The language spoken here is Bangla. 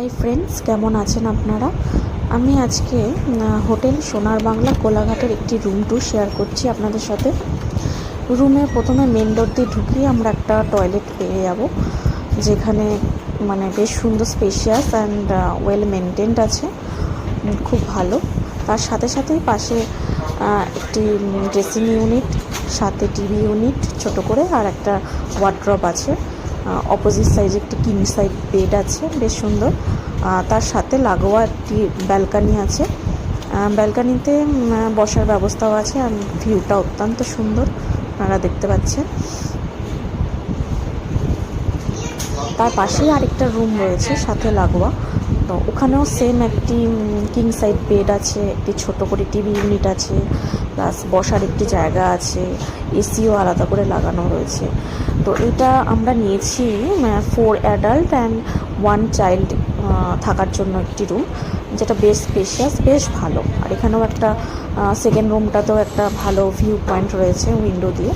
হাই ফ্রেন্ডস, কেমন আছেন আপনারা? আমি আজকে হোটেল সোনার বাংলা কোলাঘাটের একটি রুম ট্যুর শেয়ার করছি আপনাদের সাথে। রুমে প্রথমে মেন ডোর দিয়ে ঢুকিয়ে আমরা একটা টয়লেট পেয়ে যাব, যেখানে মানে বেশ সুন্দর স্পেশিয়াস অ্যান্ড ওয়েল মেনটেন্ড আছে, খুব ভালো। তার সাথে সাথেই পাশে একটি ড্রেসিং ইউনিট, সাথে টিভি ইউনিট ছোট করে, আর একটা ওয়ার্ড্রপ আছে। অপোজিট সাইডে একটি কিং সাইড বেড আছে, বেশ সুন্দর। তার সাথে লাগোয়া একটি ব্যালকানি আছে। ব্যালকানিতে বসার ব্যবস্থাও আছে, আর ভিউটা অত্যন্ত সুন্দর, আপনারা দেখতে পাচ্ছেন। তার পাশেই আরেকটা রুম রয়েছে সাথে লাগোয়া, তো ওখানেও সেম একটি কিং সাইড বেড আছে, একটি ছোট করে টিভি ইউনিট আছে, প্লাস বসার একটি জায়গা আছে, এসিও আলাদা করে লাগানো রয়েছে। তো এটা আমরা নিয়েছি 4 অ্যাডাল্ট অ্যান্ড 1 চাইল্ড থাকার জন্য একটি রুম, যেটা বেশ স্পেশিয়াস, বেশ ভালো। আর এখানেও একটা সেকেন্ড রুমটাতেও একটা ভালো ভিউ পয়েন্ট রয়েছে উইন্ডো দিয়ে।